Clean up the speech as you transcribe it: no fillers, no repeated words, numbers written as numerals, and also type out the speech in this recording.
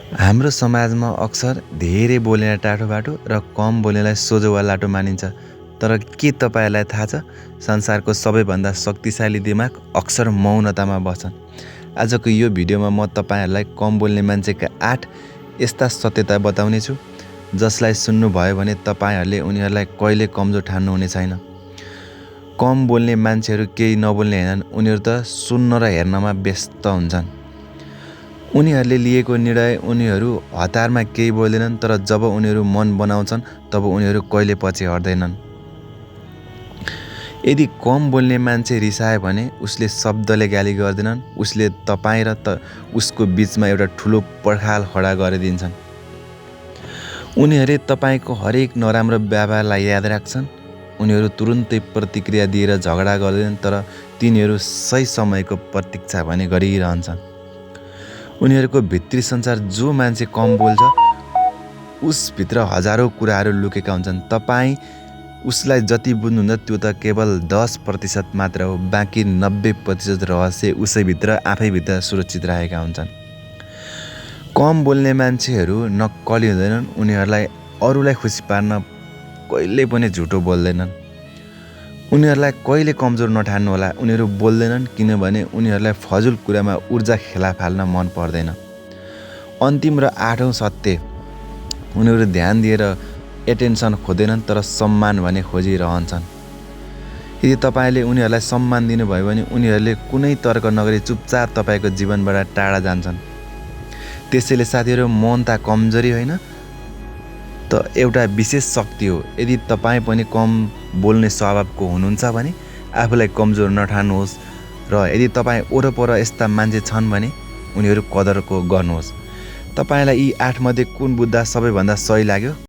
हाम्रो समाजमा अक्सर धेरै बोल्नेलाई टाढो बाटो र कम बोल्नेलाई सोझो वा लाटो मानिन्छ। तर के तपाईँहरूलाई थाहा छ, संसारको सबैभन्दा शक्तिशाली दिमाग अक्सर मौनतामा बस्छन्। आजको यो भिडियोमा म तपाईँहरूलाई कम बोल्ने मान्छेका 8 यस्ता सत्यता बताउनेछु, जसलाई सुन्नुभयो भने तपाईँहरूले उनीहरूलाई कहिले कमजोर ठान्नुहुने छैन। कम बोल्ने मान्छेहरू केही नबोल्ने हैनन्, उनीहरू त सुन्न र हेर्नमा व्यस्त हुन्छन्। उनीहरूले लिएको निर्णय उनीहरू हतारमा केही बोल्दैनन्, तर जब उनीहरू मन बनाउँछन् तब उनीहरू कहिले पछि हट्दैनन्। यदि कम बोल्ने मान्छे रिसायो भने उसले शब्दले गाली गर्दैनन्, उसले तपाईँ र उसको बीचमा एउटा ठुलो पर्खाल खडा गरिदिन्छन्। उनीहरूले तपाईँको हरेक नराम्रो व्यवहारलाई याद राख्छन्। उनीहरू तुरुन्तै प्रतिक्रिया दिएर झगडा गर्दैनन्, तर तिनीहरू सही समयको प्रतीक्षा भने गरिरहन्छन्। उनीहरूको भित्री संसार जो मान्छे कम बोल्छ उसभित्र हजारौं कुराहरू लुकेका हुन्छन्। तपाईँ उसलाई जति बुझ्नुहुन्छ त्यो त केवल 10% मात्र हो। बाँकी 90% रहस्य उसैभित्र आफैभित्र सुरक्षित रहेका हुन्छन्। कम बोल्ने मान्छेहरू नक्कली हुँदैनन्। उनीहरूलाई अरूलाई खुसी पार्न कहिले पनि झुटो बोल्दैनन्। उनीहरूलाई कहिले कमजोर नठान्नुहोला। उनीहरू बोल्दैनन् किनभने उनीहरूलाई फजुल कुरामा ऊर्जा खेला फाल्न मन पर्दैन। अन्तिम र 8औं सत्य, उनीहरू ध्यान दिएर एटेन्सन खोज्दैनन्, तर सम्मान भने खोजिरहन्छन्। यदि तपाईँले उनीहरूलाई सम्मान दिनुभयो भने उनीहरूले कुनै तर्क नगरी चुपचाप तपाईँको जीवनबाट टाढा जान्छन्। त्यसैले साथीहरू, मौनता कमजोरी होइन, त एउटा विशेष शक्ति हो। यदि तपाईँ पनि कम बोल्ने स्वभावको हुनुहुन्छ भने आफूलाई कमजोर नठान्नुहोस्, र यदि तपाईँ वरपर यस्ता मान्छे छन् भने उनीहरू कदरको गर्नुहोस्। तपाईँलाई यी 8 मध्ये कुन बुद्धा सबैभन्दा सही लाग्यो?